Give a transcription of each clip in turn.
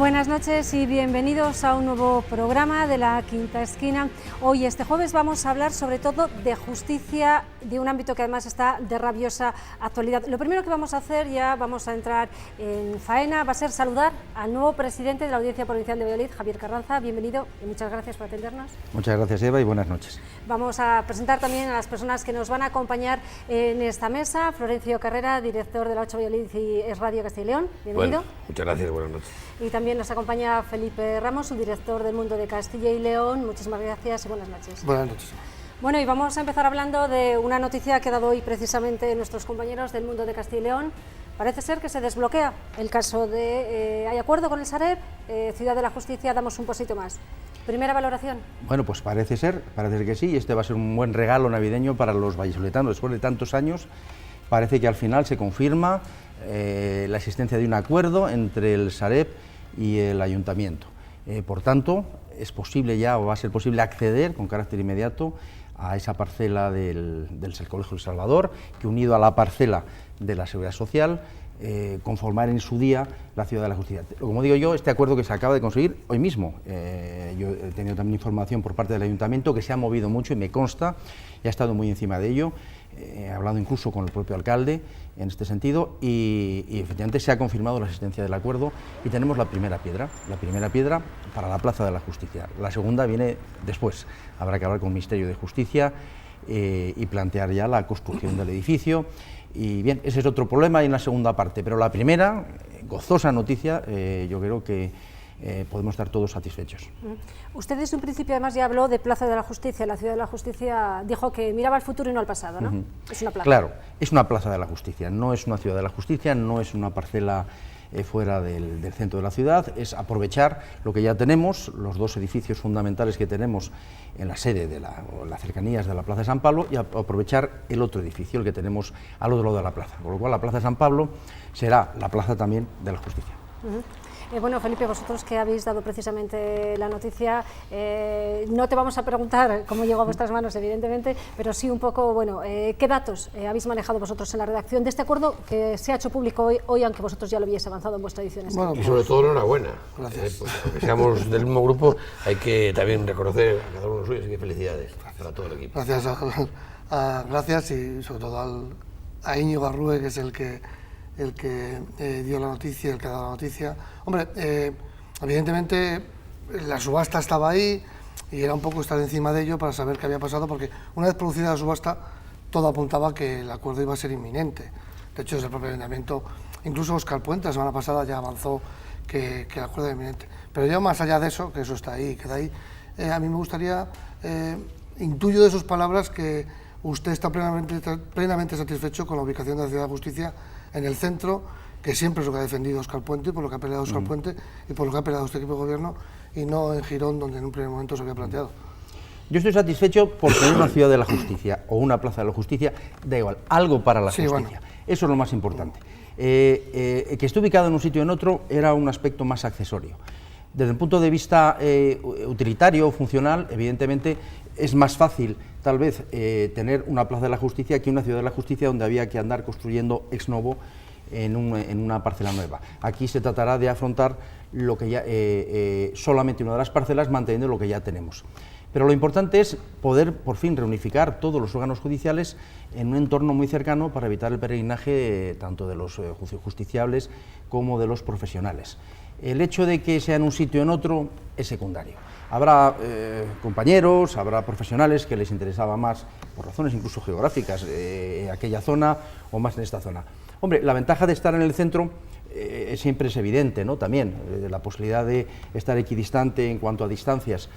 Buenas noches y bienvenidos a un nuevo programa de La Quinta Esquina. Hoy, este jueves, vamos a hablar sobre todo de justicia, de un ámbito que además está de rabiosa actualidad. Lo primero que vamos a hacer, ya vamos a entrar en faena, va a ser saludar al nuevo presidente de la Audiencia Provincial de Valladolid, Javier Carranza. Bienvenido y muchas gracias por atendernos. Muchas gracias, Eva, y buenas noches. Vamos a presentar también a las personas que nos van a acompañar en esta mesa. Florencio Carrera, director de la 8 Valladolid y Es Radio Castilla y León. Bienvenido. Bueno, muchas gracias, buenas noches. Y también nos acompaña Felipe Ramos, subdirector del Mundo de Castilla y León. Muchísimas gracias y buenas noches. Buenas noches. Bueno, y vamos a empezar hablando de una noticia que ha dado hoy precisamente nuestros compañeros del Mundo de Castilla y León. Parece ser que se desbloquea el caso de... ¿hay acuerdo con el Sareb? Ciudad de la Justicia, damos un pasito más. ¿Primera valoración? Bueno, pues parece ser que sí, y este va a ser un buen regalo navideño para los vallisoletanos. Después de tantos años, parece que al final se confirma la existencia de un acuerdo entre el Sareb y el Ayuntamiento. Por tanto, es posible ya, o va a ser posible, acceder con carácter inmediato a esa parcela del Colegio El Salvador, que unido a la parcela de la Seguridad Social, conformar en su día la Ciudad de la Justicia. Como digo yo, este acuerdo que se acaba de conseguir hoy mismo, yo he tenido también información por parte del Ayuntamiento que se ha movido mucho y me consta, y ha estado muy encima de ello, he hablado incluso con el propio alcalde en este sentido y efectivamente se ha confirmado la existencia del acuerdo y tenemos la primera piedra para la Plaza de la Justicia. La segunda viene después, habrá que hablar con el Ministerio de Justicia y plantear ya la construcción del edificio. Y bien, ese es otro problema en la segunda parte, pero la primera, gozosa noticia, yo creo que podemos estar todos satisfechos. Usted desde un principio además ya habló de Plaza de la Justicia, la Ciudad de la Justicia dijo que miraba al futuro y no al pasado, ¿no? Es una plaza. Claro, es una Plaza de la Justicia, no es una Ciudad de la Justicia, no es una parcela fuera del centro de la ciudad, es aprovechar lo que ya tenemos, los dos edificios fundamentales que tenemos en la sede de las cercanías de la Plaza de San Pablo y aprovechar el otro edificio, el que tenemos al otro lado de la plaza, con lo cual la Plaza de San Pablo será la plaza también de la justicia. Bueno, Felipe, vosotros que habéis dado precisamente la noticia, no te vamos a preguntar cómo llegó a vuestras manos, evidentemente, pero sí un poco, bueno, ¿qué datos habéis manejado vosotros en la redacción de este acuerdo que se ha hecho público hoy, aunque vosotros ya lo habéis avanzado en vuestra edición? Bueno, y sobre todo enhorabuena. Gracias. Pues, aunque seamos del mismo grupo, hay que también reconocer a cada uno de los suyos y que felicidades para todo el equipo. Gracias y sobre todo a Íñigo Arrue, que es el que dio la noticia, el que ha dado la noticia. Hombre, evidentemente la subasta estaba ahí y era un poco estar encima de ello para saber qué había pasado, porque una vez producida la subasta, todo apuntaba que el acuerdo iba a ser inminente. De hecho, desde el propio Ayuntamiento, incluso Óscar Puente, la semana pasada ya avanzó que el acuerdo era inminente. Pero ya más allá de eso, que eso está ahí, queda ahí, a mí me gustaría, intuyo de sus palabras que usted está plenamente satisfecho con la ubicación de la Ciudad de Justicia en el centro, que siempre es lo que ha defendido Óscar Puente, por lo que ha peleado Óscar Puente y por lo que ha peleado este equipo de gobierno, y no en Girón, donde en un primer momento se había planteado. Yo estoy satisfecho por tener una Ciudad de la Justicia o una Plaza de la Justicia, da igual, algo para la justicia. Bueno. Eso es lo más importante. Que esté ubicado en un sitio o en otro era un aspecto más accesorio. Desde el punto de vista utilitario o funcional, evidentemente es más fácil tal vez tener una Plaza de la Justicia que una Ciudad de la Justicia donde había que andar construyendo ex novo en una parcela nueva. Aquí se tratará de afrontar lo que ya solamente una de las parcelas, manteniendo lo que ya tenemos. Pero lo importante es poder por fin reunificar todos los órganos judiciales en un entorno muy cercano para evitar el peregrinaje tanto de los justiciables como de los profesionales. El hecho de que sea en un sitio o en otro es secundario. Habrá compañeros, habrá profesionales que les interesaba más, por razones incluso geográficas, aquella zona o más en esta zona. Hombre, la ventaja de estar en el centro siempre es evidente, ¿no? También la posibilidad de estar equidistante en cuanto a distancias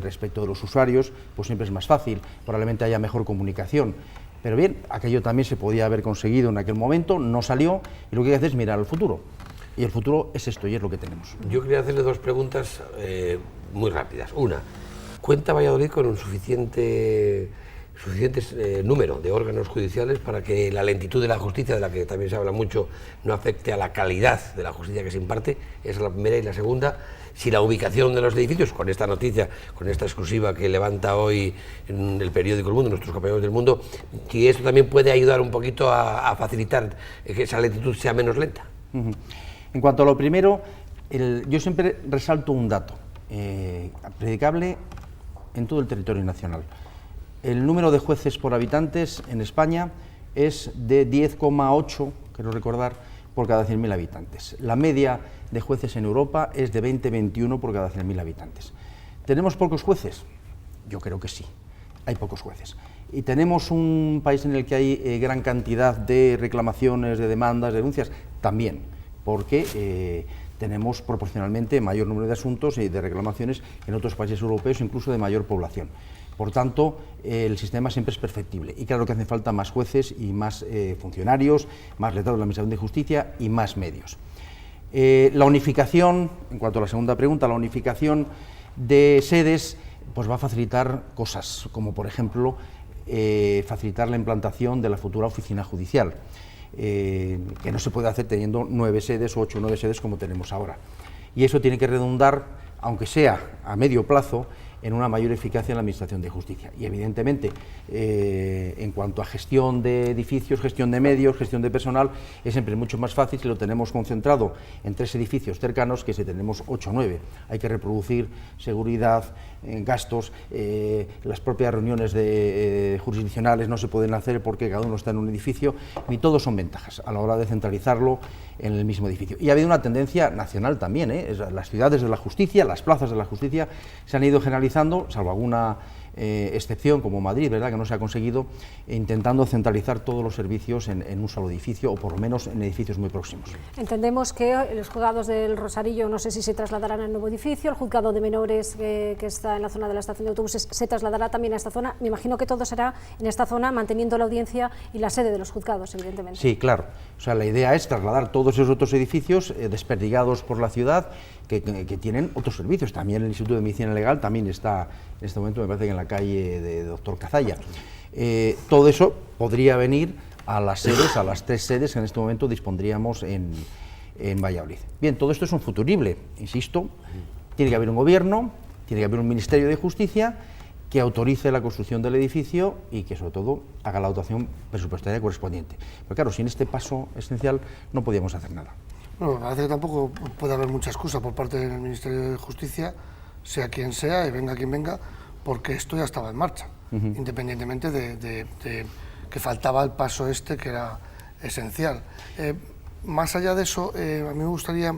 respecto de los usuarios, pues siempre es más fácil, probablemente haya mejor comunicación. Pero bien, aquello también se podía haber conseguido en aquel momento, no salió, y lo que hay que hacer es mirar al futuro. Y el futuro es esto, y es lo que tenemos. Yo quería hacerle dos preguntas muy rápidas. Una, ¿cuenta Valladolid con un suficiente número de órganos judiciales para que la lentitud de la justicia, de la que también se habla mucho, no afecte a la calidad de la justicia que se imparte? Esa es la primera. Y la segunda, si la ubicación de los edificios, con esta noticia, con esta exclusiva que levanta hoy en el periódico El Mundo, nuestros compañeros del Mundo, si esto también puede ayudar un poquito a facilitar que esa lentitud sea menos lenta. En cuanto a lo primero, Yo siempre resalto un dato, predicable en todo el territorio nacional. El número de jueces por habitantes en España es de 10,8, quiero recordar, por cada 100.000 habitantes. La media de jueces en Europa es de 20,21 por cada 100.000 habitantes. ¿Tenemos pocos jueces? Yo creo que sí, hay pocos jueces. ¿Y tenemos un país en el que hay gran cantidad de reclamaciones, de demandas, de denuncias? También, porque tenemos proporcionalmente mayor número de asuntos y de reclamaciones en otros países europeos, incluso de mayor población. Por tanto, el sistema siempre es perfectible y claro que hacen falta más jueces y más funcionarios, más letrados de la Administración de Justicia y más medios. La unificación, en cuanto a la segunda pregunta, la unificación de sedes pues va a facilitar cosas, como por ejemplo facilitar la implantación de la futura oficina judicial, que no se puede hacer teniendo 9 sedes o 8 o 9 sedes como tenemos ahora. Y eso tiene que redundar, aunque sea a medio plazo, en una mayor eficacia en la Administración de Justicia. Y evidentemente, en cuanto a gestión de edificios, gestión de medios, gestión de personal, es siempre mucho más fácil si lo tenemos concentrado en 3 edificios cercanos que si tenemos 8 o 9. Hay que reproducir seguridad, gastos, las propias reuniones jurisdiccionales no se pueden hacer porque cada uno está en un edificio, y todos son ventajas a la hora de centralizarlo en el mismo edificio. Y ha habido una tendencia nacional también, las ciudades de la justicia, las plazas de la justicia se han ido generalizando, salvo alguna excepción como Madrid, ¿verdad?, que no se ha conseguido, intentando centralizar todos los servicios en un solo edificio o por lo menos en edificios muy próximos. Entendemos que los juzgados del Rosarillo no sé si se trasladarán al nuevo edificio, el juzgado de menores que está en la zona de la estación de autobuses se trasladará también a esta zona. Me imagino que todo será en esta zona, manteniendo la audiencia y la sede de los juzgados, evidentemente. Sí, claro. O sea, la idea es trasladar todos esos otros edificios desperdigados por la ciudad que tienen otros servicios. También el Instituto de Medicina Legal también está en este momento, me parece que en la calle de Doctor Cazalla. Todo eso podría venir a las sedes, a las 3 sedes que en este momento dispondríamos en Valladolid. Bien, todo esto es un futurible, insisto, tiene que haber un gobierno, tiene que haber un Ministerio de Justicia que autorice la construcción del edificio y que sobre todo haga la dotación presupuestaria correspondiente. Pero claro, sin este paso esencial no podíamos hacer nada. Bueno, parece que tampoco puede haber mucha excusa por parte del Ministerio de Justicia, sea quien sea y venga quien venga, porque esto ya estaba en marcha, independientemente de que faltaba el paso este que era esencial. Más allá de eso, a mí me gustaría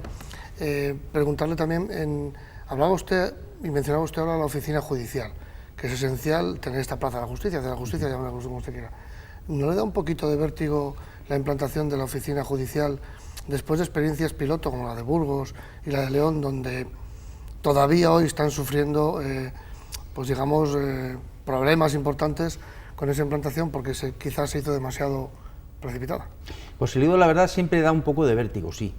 preguntarle también, hablaba usted y mencionaba usted ahora la oficina judicial, que es esencial tener esta plaza de la justicia, llamarla como usted quiera. ¿No le da un poquito de vértigo la implantación de la oficina judicial después de experiencias piloto como la de Burgos y la de León, donde todavía hoy están sufriendo, pues digamos, problemas importantes con esa implantación porque quizás se hizo demasiado precipitada? Pues si le digo la verdad, siempre da un poco de vértigo, sí.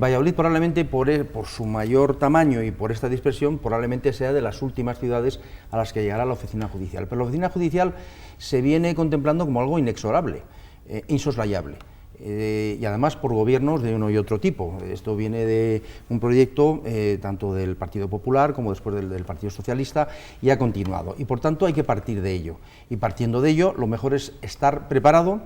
Valladolid probablemente por su mayor tamaño y por esta dispersión probablemente sea de las últimas ciudades a las que llegará la oficina judicial, pero la oficina judicial se viene contemplando como algo inexorable, insoslayable. Y además por gobiernos de uno y otro tipo. Esto viene de un proyecto tanto del Partido Popular como después del Partido Socialista y ha continuado. Y por tanto hay que partir de ello. Y partiendo de ello, lo mejor es estar preparado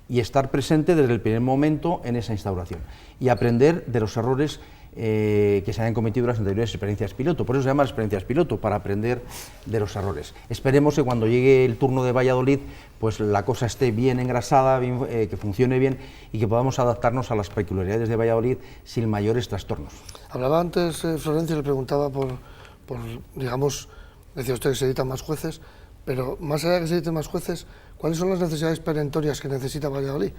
y estar presente desde el primer momento en esa instauración y aprender de los errores que se hayan cometido en las anteriores experiencias piloto. Por eso se llama experiencias piloto, para aprender de los errores. Esperemos que cuando llegue el turno de Valladolid, pues la cosa esté bien engrasada, que funcione bien y que podamos adaptarnos a las peculiaridades de Valladolid sin mayores trastornos. Hablaba antes, Florencio, le preguntaba por, digamos, decía usted que se editan más jueces, pero más allá de que se editen más jueces, ¿cuáles son las necesidades perentorias que necesita Valladolid?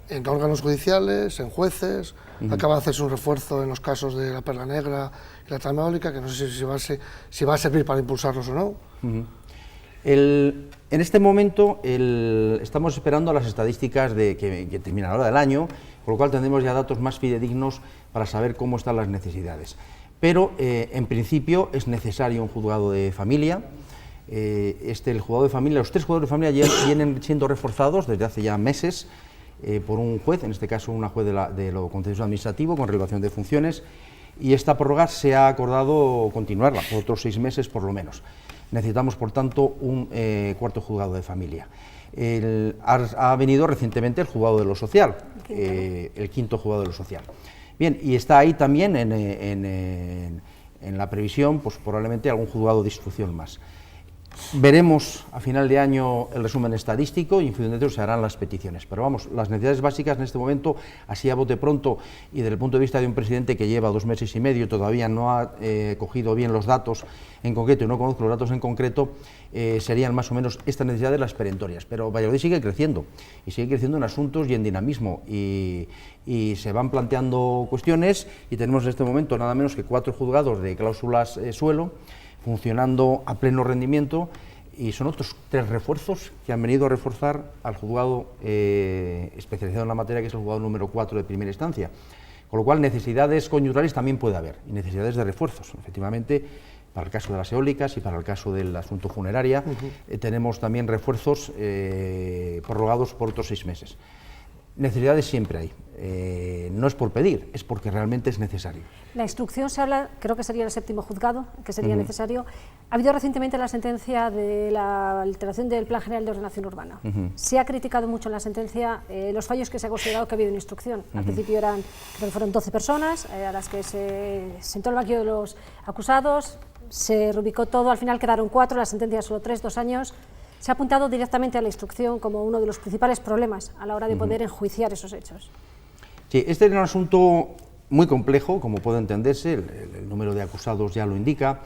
En órganos judiciales, en jueces, acaba de hacerse un refuerzo en los casos de la Perla Negra y la trama eólica, que no sé si va a servir para impulsarlos o no. En este momento estamos esperando las estadísticas que terminan ahora del año, con lo cual tendremos ya datos más fidedignos para saber cómo están las necesidades. Pero en principio es necesario un juzgado de familia. El juzgado de familia, los 3 juzgados de familia vienen siendo reforzados desde hace ya meses por un juez, en este caso una juez de lo contencioso administrativo con relevación de funciones, y esta prórroga se ha acordado continuarla por otros 6 meses por lo menos. Necesitamos, por tanto, un 4º juzgado de familia. Ha venido recientemente el juzgado de lo social, el 5º juzgado de lo social. Bien, y está ahí también en la previsión, pues probablemente algún juzgado de instrucción más. Veremos a final de año el resumen estadístico y en función de eso se harán las peticiones. Pero vamos, las necesidades básicas en este momento, así a bote pronto y desde el punto de vista de un presidente que lleva 2 meses y medio, todavía no ha cogido bien los datos en concreto y no conozco los datos en concreto, serían más o menos estas necesidades las perentorias. Pero Valladolid sigue creciendo y sigue creciendo en asuntos y en dinamismo y se van planteando cuestiones y tenemos en este momento nada menos que 4 juzgados de cláusulas suelo funcionando a pleno rendimiento y son otros 3 refuerzos que han venido a reforzar al juzgado especializado en la materia, que es el juzgado número 4 de primera instancia. Con lo cual, necesidades coyunturales también puede haber, y necesidades de refuerzos. Efectivamente, para el caso de las eólicas y para el caso del asunto funeraria, tenemos también refuerzos prorrogados por otros 6 meses. Necesidades siempre hay, no es por pedir, es porque realmente es necesario. La instrucción se habla, creo que sería el 7º juzgado, que sería necesario. Ha habido recientemente la sentencia de la alteración del Plan General de Ordenación Urbana. Se ha criticado mucho en la sentencia los fallos que se ha considerado que ha habido en instrucción. Al principio creo que fueron 12 personas a las que se sentó el banquillo de los acusados, se rubricó todo, al final quedaron 4, la sentencia solo 3, 2 años. Se ha apuntado directamente a la instrucción como uno de los principales problemas a la hora de poder enjuiciar esos hechos. Sí, este es un asunto muy complejo, como puede entenderse, el número de acusados ya lo indica,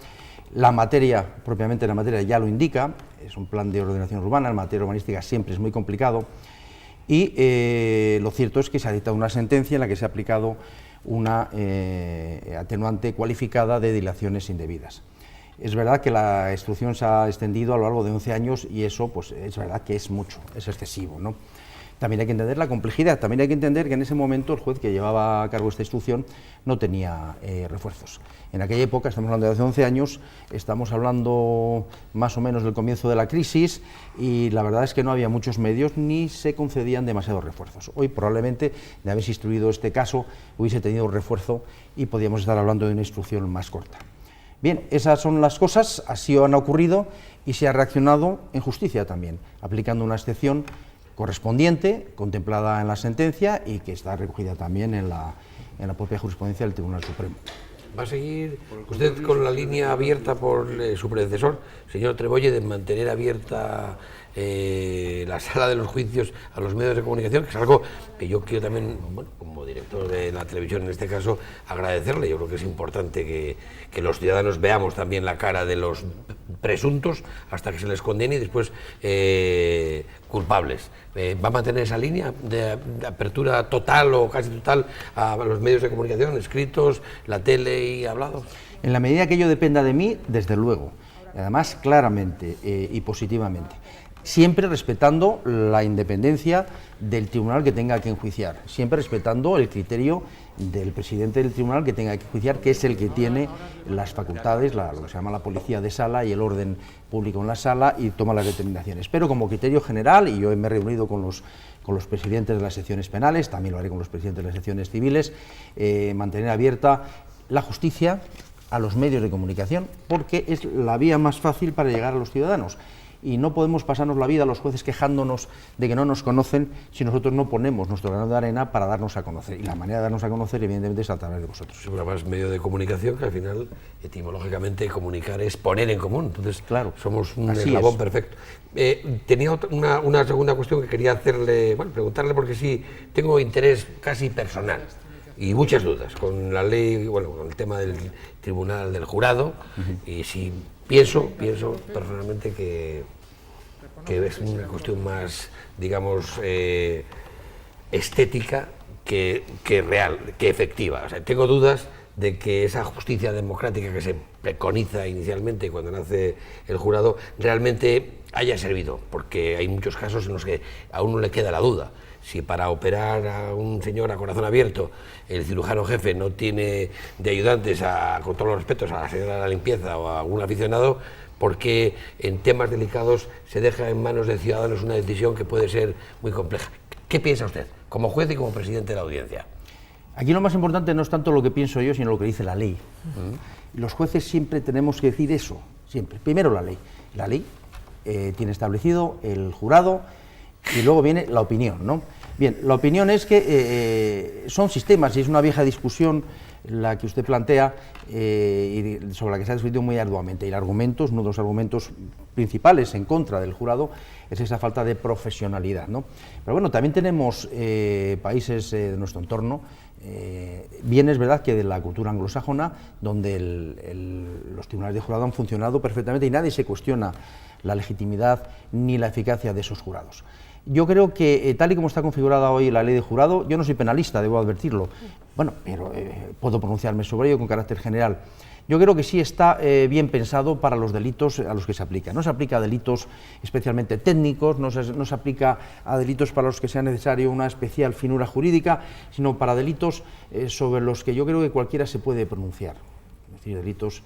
la materia, propiamente la materia ya lo indica, es un plan de ordenación urbana, en materia urbanística siempre es muy complicado, y lo cierto es que se ha dictado una sentencia en la que se ha aplicado una atenuante cualificada de dilaciones indebidas. Es verdad que la instrucción se ha extendido a lo largo de 11 años y eso pues es verdad que es mucho, es excesivo, ¿no? También hay que entender la complejidad, también hay que entender que en ese momento el juez que llevaba a cargo esta instrucción no tenía refuerzos. En aquella época, estamos hablando de hace 11 años, estamos hablando más o menos del comienzo de la crisis y la verdad es que no había muchos medios ni se concedían demasiados refuerzos. Hoy probablemente, de haberse instruido este caso, hubiese tenido refuerzo y podríamos estar hablando de una instrucción más corta. Bien, esas son las cosas, así han ocurrido y se ha reaccionado en justicia también, aplicando una excepción correspondiente, contemplada en la sentencia y que está recogida también en la propia jurisprudencia del Tribunal Supremo. ¿Va a seguir usted con la línea abierta por su predecesor, señor Trebolle, de mantener abierta la sala de los juicios a los medios de comunicación, que es algo que yo quiero también, bueno, como director de la televisión en este caso, agradecerle? Yo creo que es importante que los ciudadanos veamos también la cara de los presuntos hasta que se les condene y después culpables. ¿Va a mantener esa línea de apertura total o casi total a los medios de comunicación, escritos, la tele y hablados? En la medida que ello dependa de mí, desde luego, además claramente y positivamente. Siempre respetando la independencia del tribunal que tenga que enjuiciar, siempre respetando el criterio del presidente del tribunal que tenga que enjuiciar, que es el que tiene las facultades, lo que se llama la policía de sala y el orden público en la sala y toma las determinaciones. Pero como criterio general, y yo me he reunido con los presidentes de las secciones penales, también lo haré con los presidentes de las secciones civiles, mantener abierta la justicia a los medios de comunicación, porque es la vía más fácil para llegar a los ciudadanos. Y no podemos pasarnos la vida los jueces quejándonos de que no nos conocen si nosotros no ponemos nuestro grano de arena para darnos a conocer. Y la manera de darnos a conocer, evidentemente, es a través de vosotros. Es una más medio de comunicación que al final, etimológicamente, comunicar es poner en común. Entonces, claro, somos un eslabón perfecto. Tenía una segunda cuestión que quería hacerle, bueno, preguntarle, porque sí, tengo interés casi personal y muchas dudas con la ley, bueno, con el tema del tribunal del jurado, y si pienso personalmente que es una cuestión más, digamos, estética que real, que efectiva. O sea, tengo dudas de que esa justicia democrática que se preconiza inicialmente cuando nace el jurado realmente haya servido, porque hay muchos casos en los que a uno le queda la duda. Si para operar a un señor a corazón abierto el cirujano jefe no tiene de ayudantes, con todos los respetos, a la señora de la limpieza o a algún aficionado, porque en temas delicados se deja en manos de ciudadanos una decisión que puede ser muy compleja? ¿Qué piensa usted, como juez y como presidente de la audiencia? Aquí lo más importante no es tanto lo que pienso yo, sino lo que dice la ley. Los jueces siempre tenemos que decir eso, siempre. Primero la ley. La ley tiene establecido el jurado y luego viene la opinión, ¿no? Bien, la opinión es que son sistemas, y es una vieja discusión la que usted plantea, y sobre la que se ha discutido muy arduamente. Y el argumento, uno de los argumentos principales en contra del jurado, es esa falta de profesionalidad, ¿no? Pero bueno, también tenemos países de nuestro entorno, bien es verdad que de la cultura anglosajona, donde los tribunales de jurado han funcionado perfectamente y nadie se cuestiona la legitimidad ni la eficacia de esos jurados. Yo creo que, tal y como está configurada hoy la ley de jurado, yo no soy penalista, debo advertirlo, bueno, pero puedo pronunciarme sobre ello con carácter general. Yo creo que sí está bien pensado para los delitos a los que se aplica. No se aplica a delitos especialmente técnicos, no se aplica a delitos para los que sea necesario una especial finura jurídica, sino para delitos sobre los que yo creo que cualquiera se puede pronunciar. Es decir, delitos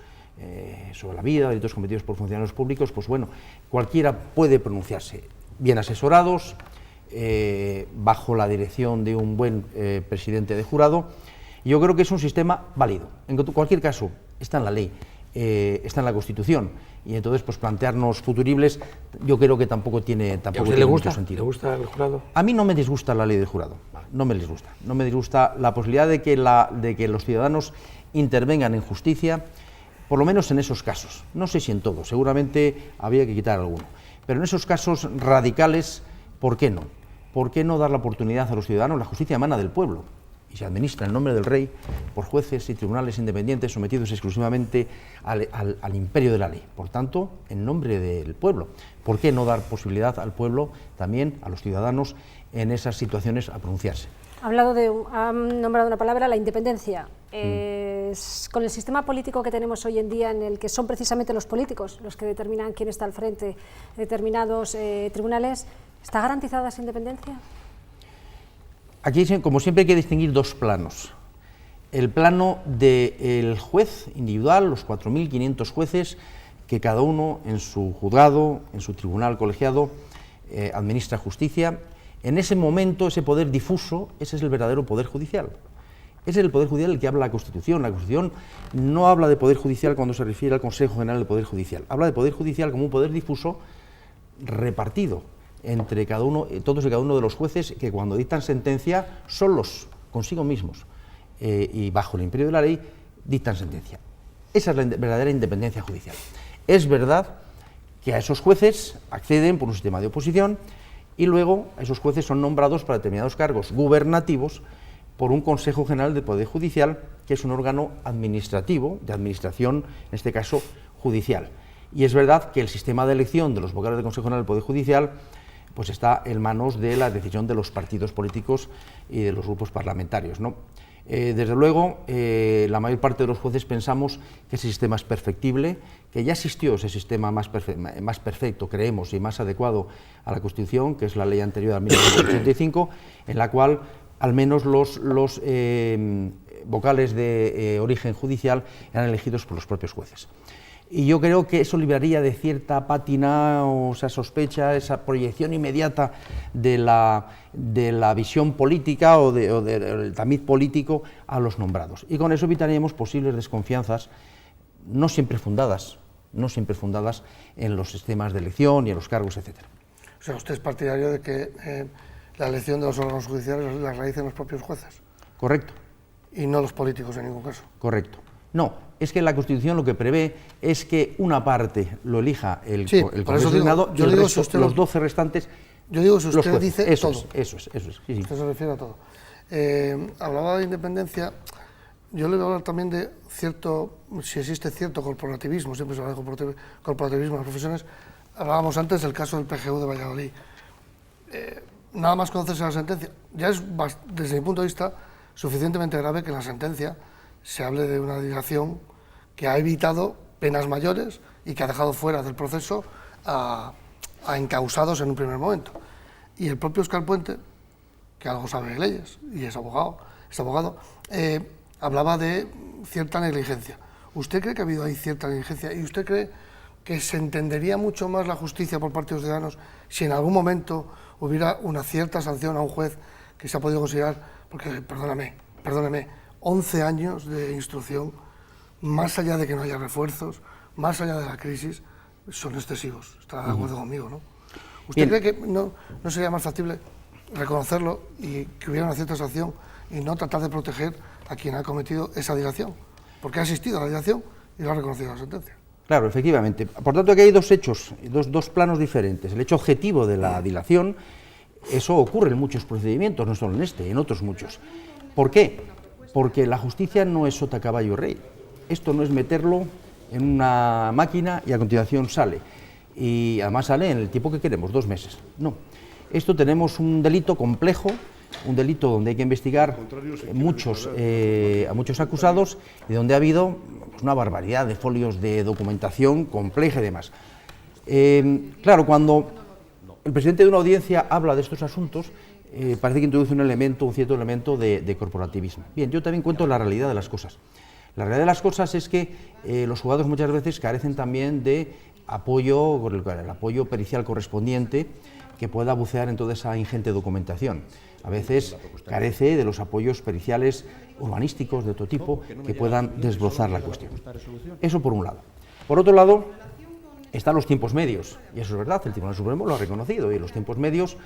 sobre la vida, delitos cometidos por funcionarios públicos, pues bueno, cualquiera puede pronunciarse, bien asesorados, bajo la dirección de un buen presidente de jurado. Yo creo que es un sistema válido. En cualquier caso, está en la ley, está en la Constitución, y entonces pues plantearnos futuribles yo creo que tampoco tiene mucho sentido. ¿Le gusta el jurado? A mí no me disgusta la ley del jurado, no me disgusta. No me disgusta la posibilidad de que los ciudadanos intervengan en justicia, por lo menos en esos casos. No sé si en todos, seguramente habría que quitar alguno, pero en esos casos radicales, ¿por qué no? ¿Por qué no dar la oportunidad a los ciudadanos? La justicia emana del pueblo y se administra en nombre del rey por jueces y tribunales independientes sometidos exclusivamente al imperio de la ley. Por tanto, en nombre del pueblo. ¿Por qué no dar posibilidad al pueblo, también a los ciudadanos, en esas situaciones a pronunciarse? Ha nombrado una palabra, la independencia. Con el sistema político que tenemos hoy en día, en el que son precisamente los políticos los que determinan quién está al frente de determinados tribunales, ¿está garantizada esa independencia? Aquí, como siempre, hay que distinguir dos planos. El plano del juez individual, los 4.500 jueces, que cada uno en su juzgado, en su tribunal colegiado, administra justicia. En ese momento, ese poder difuso, ese es el verdadero poder judicial. Ese es el poder judicial del que habla la Constitución. La Constitución no habla de poder judicial cuando se refiere al Consejo General del Poder Judicial. Habla de poder judicial como un poder difuso repartido entre todos y cada uno de los jueces, que cuando dictan sentencia, solos, consigo mismos, y bajo el imperio de la ley, dictan sentencia. Esa es la verdadera independencia judicial. Es verdad que a esos jueces acceden por un sistema de oposición, y luego esos jueces son nombrados para determinados cargos gubernativos por un Consejo General del Poder Judicial, que es un órgano administrativo, de administración, en este caso, judicial. Y es verdad que el sistema de elección de los vocales del Consejo General del Poder Judicial pues está en manos de la decisión de los partidos políticos y de los grupos parlamentarios, ¿no? Desde luego, la mayor parte de los jueces pensamos que ese sistema es perfectible, que ya existió ese sistema más perfecto, creemos, y más adecuado a la Constitución, que es la ley anterior a 1985, en la cual al menos los vocales de origen judicial eran elegidos por los propios jueces. Y yo creo que eso libraría de cierta pátina o esa sospecha, esa proyección inmediata de la visión política o del tamiz político a los nombrados. Y con eso evitaríamos posibles desconfianzas, no siempre fundadas en los sistemas de elección y en los cargos, etc. O sea, usted es partidario de que la elección de los órganos judiciales la realicen los propios jueces. Correcto. Y no los políticos en ningún caso. Correcto. No, es que la Constitución lo que prevé es que una parte lo elija el Congreso Senado y los 12 restantes. Yo digo, si usted dice eso todo. Eso es. Sí. Usted se refiere a todo. Hablaba de independencia, yo le voy a hablar también de si existe cierto corporativismo, siempre se habla de corporativismo en las profesiones. Hablábamos antes del caso del PGU de Valladolid. Nada más conocerse la sentencia, ya es, desde mi punto de vista, suficientemente grave que en la sentencia se hable de una dilación que ha evitado penas mayores y que ha dejado fuera del proceso a encausados en un primer momento. Y el propio Óscar Puente, que algo sabe de leyes y es abogado, hablaba de cierta negligencia. ¿Usted cree que ha habido ahí cierta negligencia? ¿Y usted cree que se entendería mucho más la justicia por parte de los ciudadanos si en algún momento hubiera una cierta sanción a un juez que se ha podido considerar, porque, perdóneme, 11 años de instrucción, más allá de que no haya refuerzos, más allá de la crisis, son excesivos? Estará de acuerdo conmigo, ¿no? ¿Usted cree que no sería más factible reconocerlo y que hubiera una cierta sanción y no tratar de proteger a quien ha cometido esa dilación, porque ha existido la dilación y lo ha reconocido la sentencia. Claro, efectivamente. Por tanto, aquí hay dos hechos, dos planos diferentes. El hecho objetivo de la dilación, eso ocurre en muchos procedimientos, no solo en este, en otros muchos. ¿Por qué? Porque la justicia no es sota, caballo, rey. Esto no es meterlo en una máquina y a continuación sale. Y además sale en el tiempo que queremos, 2 meses. No. Esto tenemos un delito complejo, un delito donde hay que investigar a muchos acusados y donde ha habido una barbaridad de folios de documentación compleja y demás. Claro, cuando el presidente de una audiencia habla de estos asuntos, parece que introduce un cierto elemento de corporativismo. Bien, yo también cuento la realidad de las cosas. La realidad de las cosas es que los juzgados muchas veces carecen también de apoyo, el apoyo pericial correspondiente que pueda bucear en toda esa ingente documentación. A veces carece de los apoyos periciales urbanísticos de otro tipo que puedan desbrozar la cuestión. Eso por un lado. Por otro lado, están los tiempos medios, y eso es verdad, el Tribunal Supremo lo ha reconocido, y los tiempos medios,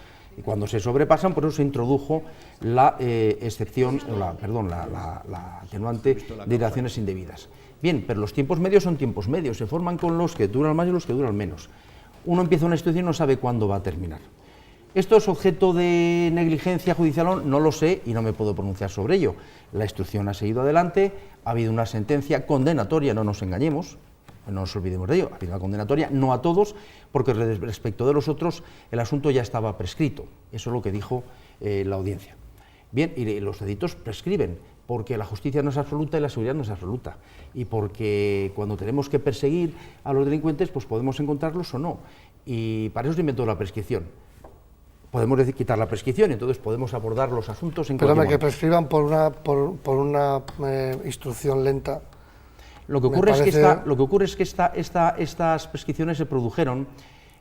cuando se sobrepasan, por eso se introdujo la la atenuante de dilaciones indebidas. Bien, pero los tiempos medios son tiempos medios, se forman con los que duran más y los que duran menos. Uno empieza una instrucción y no sabe cuándo va a terminar. ¿Esto es objeto de negligencia judicial? No lo sé y no me puedo pronunciar sobre ello. La instrucción ha seguido adelante, ha habido una sentencia condenatoria, no nos engañemos, no nos olvidemos de ello, ha habido una condenatoria, no a todos, porque respecto de los otros el asunto ya estaba prescrito. Eso es lo que dijo la audiencia. Bien, y los delitos prescriben, porque la justicia no es absoluta y la seguridad no es absoluta, y porque cuando tenemos que perseguir a los delincuentes, pues podemos encontrarlos o no, y para eso se inventó la prescripción. Podemos quitar la prescripción, entonces podemos abordar los asuntos en cualquier momento. Que prescriban por una instrucción lenta. Lo que ocurre es que estas prescripciones se produjeron,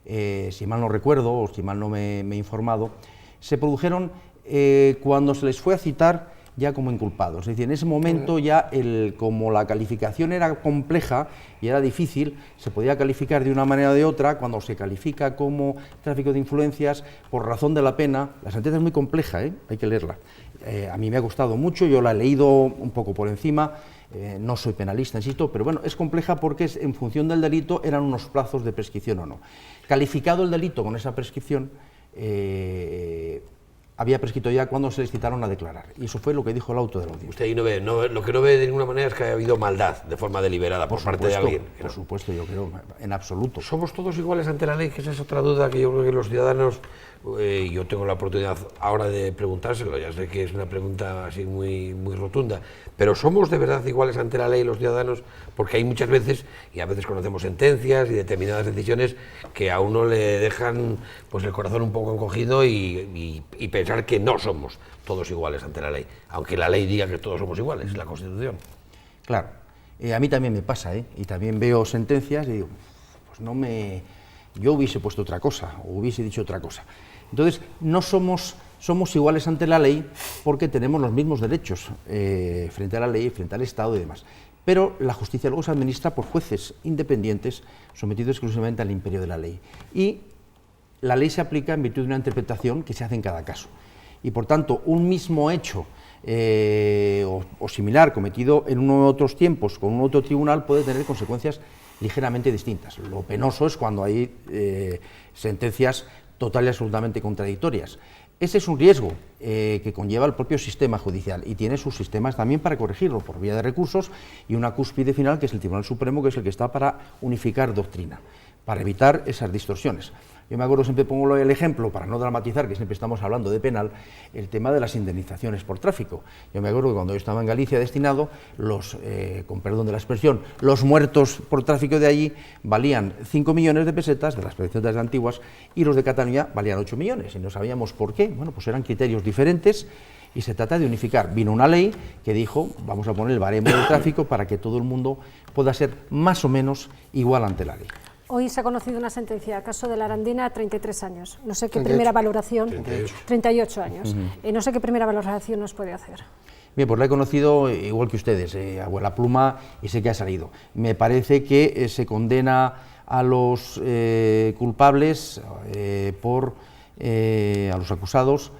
si mal no recuerdo o si mal no me he informado, se produjeron cuando se les fue a citar ya como inculpados. Es decir, en ese momento ya, como la calificación era compleja y era difícil, se podía calificar de una manera o de otra. Cuando se califica como tráfico de influencias por razón de la pena, la sentencia es muy compleja, hay que leerla. A mí me ha gustado mucho, yo la he leído un poco por encima, no soy penalista, insisto, pero bueno, es compleja porque en función del delito eran unos plazos de prescripción o no. Calificado el delito con esa prescripción, había prescrito ya cuando se les citaron a declarar. Y eso fue lo que dijo el auto de la audiencia. Usted ahí no ve, lo que no ve de ninguna manera es que haya habido maldad de forma deliberada por parte de alguien. Por supuesto, yo creo, en absoluto. ¿Somos todos iguales ante la ley? Que esa es otra duda que yo creo que los ciudadanos, yo tengo la oportunidad ahora de preguntárselo, ya sé que es una pregunta así muy rotunda, pero ¿somos de verdad iguales ante la ley los ciudadanos? Porque hay muchas veces, y a veces conocemos sentencias y determinadas decisiones que a uno le dejan pues el corazón un poco encogido y pensar que no somos todos iguales ante la ley, aunque la ley diga que todos somos iguales, la Constitución. Claro, a mí también me pasa, y también veo sentencias y digo, pues yo hubiese puesto otra cosa, o hubiese dicho otra cosa. Entonces, no somos iguales ante la ley porque tenemos los mismos derechos frente a la ley, frente al Estado y demás. Pero la justicia luego se administra por jueces independientes sometidos exclusivamente al imperio de la ley. Y la ley se aplica en virtud de una interpretación que se hace en cada caso. Y por tanto, un mismo hecho o similar cometido en uno u otros tiempos con un otro tribunal puede tener consecuencias ligeramente distintas. Lo penoso es cuando hay sentencias total y absolutamente contradictorias. Ese es un riesgo que conlleva el propio sistema judicial y tiene sus sistemas también para corregirlo por vía de recursos y una cúspide final que es el Tribunal Supremo, que es el que está para unificar doctrina, para evitar esas distorsiones. Yo me acuerdo, siempre pongo el ejemplo, para no dramatizar, que siempre estamos hablando de penal, el tema de las indemnizaciones por tráfico. Yo me acuerdo que cuando yo estaba en Galicia destinado, con perdón de la expresión, los muertos por tráfico de allí valían 5 millones de pesetas, de las expediciones antiguas, y los de Cataluña valían 8 millones, y no sabíamos por qué. Bueno, pues eran criterios diferentes, y se trata de unificar. Vino una ley que dijo, vamos a poner el baremo del tráfico para que todo el mundo pueda ser más o menos igual ante la ley. Hoy se ha conocido una sentencia, caso de la Arandina, 33 años. No sé qué primera valoración... 38 años. No sé qué primera valoración nos puede hacer. Bien, pues la he conocido igual que ustedes, abuela pluma, y sé que ha salido. Me parece que se condena a los culpables, a los acusados,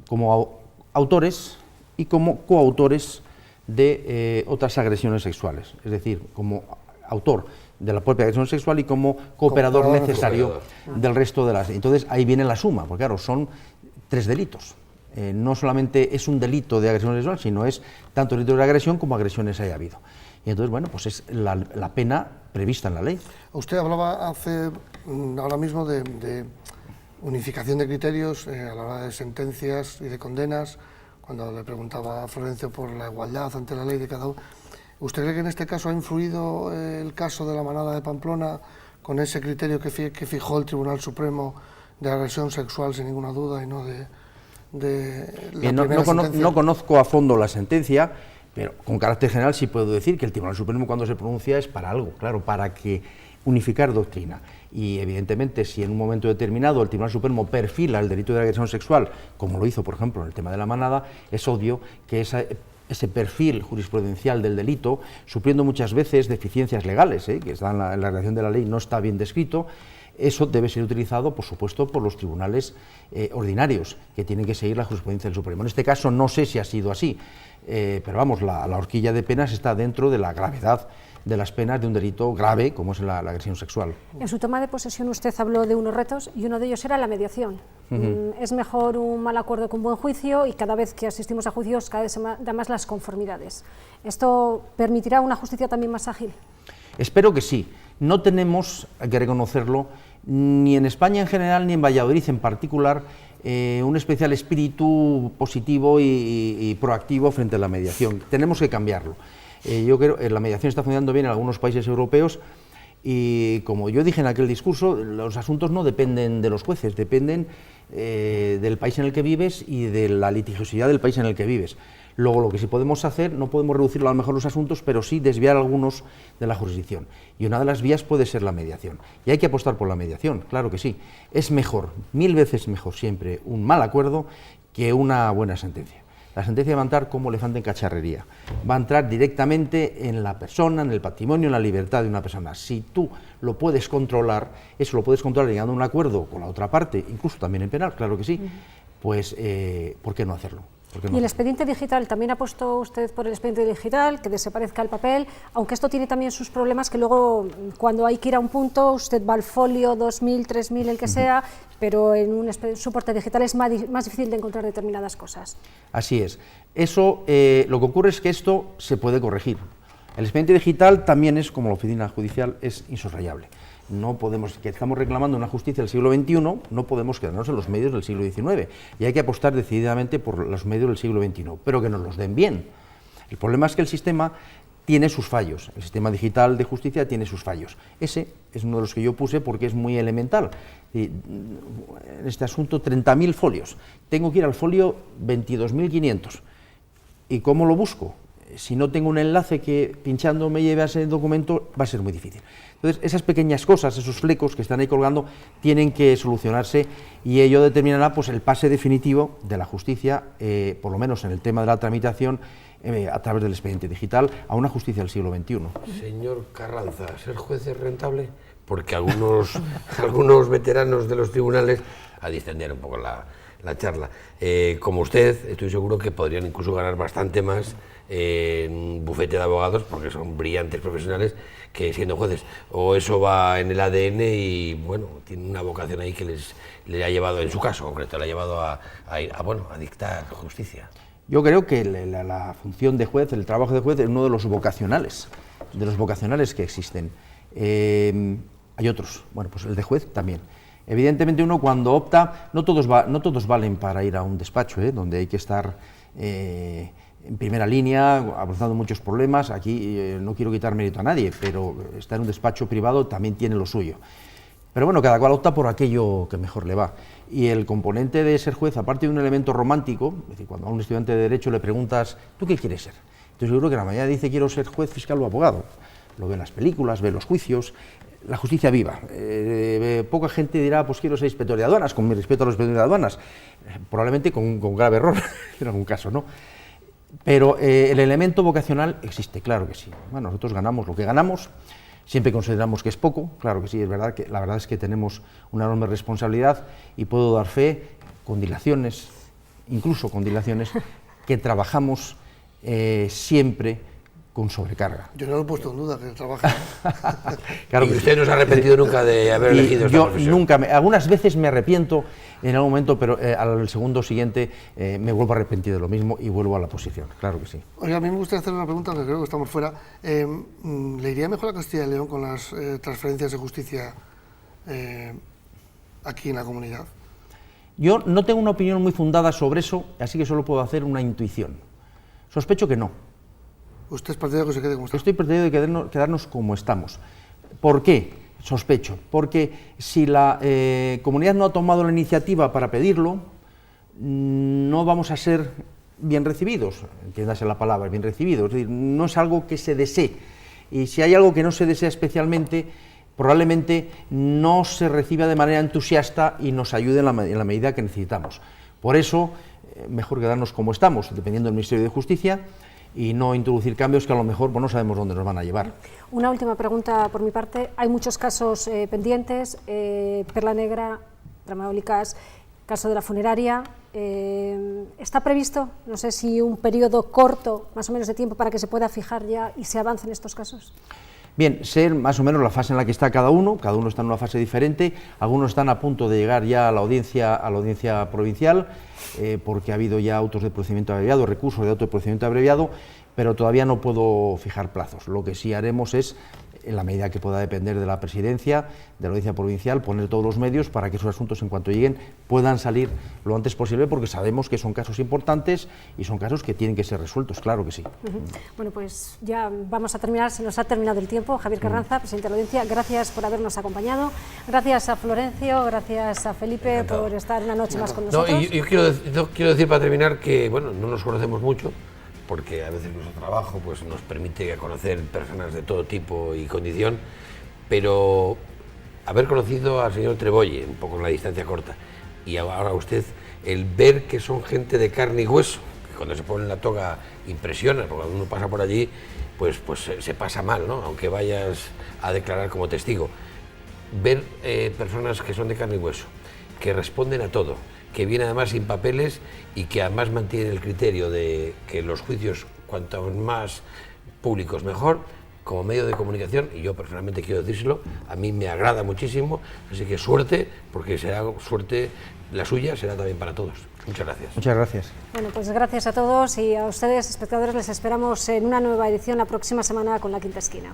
como autores y como coautores de otras agresiones sexuales, es decir, como autor de la propia agresión sexual y como cooperador necesario del resto de las... Entonces ahí viene la suma, porque claro, son 3 delitos. No solamente es un delito de agresión sexual, sino es tanto delito de agresión como agresiones haya habido. Y entonces, bueno, pues es la pena prevista en la ley. Usted hablaba ahora mismo de unificación de criterios a la hora de sentencias y de condenas, cuando le preguntaba a Florencio por la igualdad ante la ley de cada uno. ¿Usted cree que en este caso ha influido el caso de la manada de Pamplona con ese criterio que fijó el Tribunal Supremo de agresión sexual, sin ninguna duda, y no de la primera sentencia? No conozco a fondo la sentencia, pero con carácter general sí puedo decir que el Tribunal Supremo, cuando se pronuncia, es para algo, claro, para que unificar doctrina. Y evidentemente, si en un momento determinado el Tribunal Supremo perfila el delito de agresión sexual, como lo hizo, por ejemplo, en el tema de la manada, es obvio que ese perfil jurisprudencial del delito, supliendo muchas veces deficiencias legales, que están en la redacción de la ley, no está bien descrito. Eso debe ser utilizado, por supuesto, por los tribunales ordinarios, que tienen que seguir la jurisprudencia del Supremo. En este caso no sé si ha sido así, pero vamos, la horquilla de penas está dentro de la gravedad de las penas de un delito grave como es la agresión sexual. En su toma de posesión usted habló de unos retos y uno de ellos era la mediación. Es mejor un mal acuerdo que un buen juicio, y cada vez que asistimos a juicios cada vez se dan más las conformidades. ¿Esto permitirá una justicia también más ágil? Espero que sí. No tenemos, hay que reconocerlo, ni en España en general ni en Valladolid en particular, un especial espíritu positivo y proactivo frente a la mediación. Tenemos que cambiarlo. Yo creo que la mediación está funcionando bien en algunos países europeos y, como yo dije en aquel discurso, los asuntos no dependen de los jueces, dependen del país en el que vives y de la litigiosidad del país en el que vives. Luego, lo que sí podemos hacer, no podemos reducirlo a lo mejor los asuntos, pero sí desviar algunos de la jurisdicción. Y una de las vías puede ser la mediación. Y hay que apostar por la mediación, claro que sí. Es mejor, 1000 veces mejor siempre, un mal acuerdo que una buena sentencia. La sentencia va a entrar como elefante en cacharrería, va a entrar directamente en la persona, en el patrimonio, en la libertad de una persona. Si tú lo puedes controlar, eso lo puedes controlar llegando a un acuerdo con la otra parte, incluso también en penal, claro que sí, pues ¿por qué no hacerlo? Y el expediente digital, también apostó usted por el expediente digital, que desaparezca el papel, aunque esto tiene también sus problemas, que luego cuando hay que ir a un punto, usted va al folio 2000, 3000, el que sea, pero en un soporte digital es más difícil de encontrar determinadas cosas. Así es. Eso, lo que ocurre es que esto se puede corregir. El expediente digital también es, como la oficina judicial, es insoslayable. No podemos, que estamos reclamando una justicia del siglo XXI, no podemos quedarnos en los medios del siglo XIX, y hay que apostar decididamente por los medios del siglo XXI, pero que nos los den bien. El problema es que el sistema tiene sus fallos, el sistema digital de justicia tiene sus fallos. Ese es uno de los que yo puse porque es muy elemental. En este asunto, 30.000 folios. Tengo que ir al folio 22.500. ¿Y cómo lo busco? Si no tengo un enlace que pinchando me lleve a ese documento, va a ser muy difícil. Entonces, esas pequeñas cosas, esos flecos que están ahí colgando, tienen que solucionarse, y ello determinará pues el pase definitivo de la justicia, por lo menos en el tema de la tramitación, a través del expediente digital, a una justicia del siglo XXI. Señor Carranza, ¿ser juez es rentable? Porque algunos veteranos de los tribunales, a distender un poco la charla, como usted, estoy seguro que podrían incluso ganar bastante más en un bufete de abogados, porque son brillantes profesionales, que siendo jueces. O eso va en el ADN y, bueno, tiene una vocación ahí que le ha llevado, en su caso concreto, le ha llevado a dictar justicia. Yo creo que la función de juez, el trabajo de juez, es uno de los vocacionales que existen. Hay otros, bueno, pues el de juez también. Evidentemente uno cuando opta, no todos valen para ir a un despacho, donde hay que estar en primera línea, abordando muchos problemas. Aquí no quiero quitar mérito a nadie, pero estar en un despacho privado también tiene lo suyo. Pero bueno, cada cual opta por aquello que mejor le va. Y el componente de ser juez, aparte de un elemento romántico, es decir, cuando a un estudiante de Derecho le preguntas, ¿tú qué quieres ser? Entonces yo creo que la mayoría dice, quiero ser juez, fiscal o abogado. Lo ve en las películas, ve los juicios, la justicia viva. Poca gente dirá, pues quiero ser inspector de aduanas, con mi respeto a los inspectores de aduanas, probablemente con grave error, en algún caso, ¿no? Pero el elemento vocacional existe, claro que sí. Bueno, nosotros ganamos lo que ganamos, siempre consideramos que es poco, claro que sí, es verdad que la verdad es que tenemos una enorme responsabilidad, y puedo dar fe, con dilaciones, incluso con dilaciones, que trabajamos siempre con sobrecarga. Yo no lo he puesto en duda, que trabaja. Claro, y usted no se ha arrepentido nunca de haber elegido esta profesión. Nunca, algunas veces me arrepiento en algún momento, pero al segundo siguiente me vuelvo a arrepentir de lo mismo y vuelvo a la posición, claro que sí. Oiga, a mí me gustaría hacer una pregunta, aunque creo que estamos fuera. ¿Le iría mejor a Castilla y León con las transferencias de justicia aquí en la comunidad? Yo no tengo una opinión muy fundada sobre eso, así que solo puedo hacer una intuición. Sospecho que no. ¿Usted es partidario de que se quede como está? Estoy partidario de quedarnos como estamos. ¿Por qué? Sospecho. Porque si la comunidad no ha tomado la iniciativa para pedirlo, no vamos a ser bien recibidos, entiéndase la palabra, bien recibidos. Es decir, no es algo que se desee. Y si hay algo que no se desea especialmente, probablemente no se reciba de manera entusiasta y nos ayude en la medida que necesitamos. Por eso, mejor quedarnos como estamos, dependiendo del Ministerio de Justicia, y no introducir cambios que a lo mejor no sabemos dónde nos van a llevar. Una última pregunta por mi parte. Hay muchos casos pendientes, Perla Negra, Tramaulicas, caso de la funeraria. ¿Está previsto, no sé si un periodo corto, más o menos de tiempo, para que se pueda fijar ya y se avance en estos casos? Bien, sé más o menos la fase en la que está cada uno está en una fase diferente, algunos están a punto de llegar ya a la audiencia provincial, porque ha habido ya autos de procedimiento abreviado, recursos de auto de procedimiento abreviado, pero todavía no puedo fijar plazos. Lo que sí haremos es, en la medida que pueda depender de la presidencia, de la audiencia provincial, poner todos los medios para que esos asuntos, en cuanto lleguen, puedan salir lo antes posible, porque sabemos que son casos importantes y son casos que tienen que ser resueltos, claro que sí. Bueno, pues ya vamos a terminar, se nos ha terminado el tiempo. Javier Carranza, presidente de la audiencia, gracias por habernos acompañado, gracias a Florencio, gracias a Felipe por estar una noche más con nosotros. No, y yo quiero decir para terminar que, bueno, no nos conocemos mucho, porque a veces nuestro trabajo pues, nos permite conocer personas de todo tipo y condición, pero haber conocido al señor Trebolle, un poco en la distancia corta, y ahora usted, el ver que son gente de carne y hueso, que cuando se ponen la toga impresiona, porque cuando uno pasa por allí, pues se pasa mal, ¿no? Aunque vayas a declarar como testigo. Ver personas que son de carne y hueso, que responden a todo, que viene además sin papeles y que además mantiene el criterio de que los juicios, cuanto más públicos mejor, como medio de comunicación, y yo personalmente quiero decírselo, a mí me agrada muchísimo, así que suerte, porque será suerte la suya, será también para todos. Muchas gracias. Muchas gracias. Bueno, pues gracias a todos y a ustedes, espectadores, les esperamos en una nueva edición la próxima semana con La Quinta Esquina.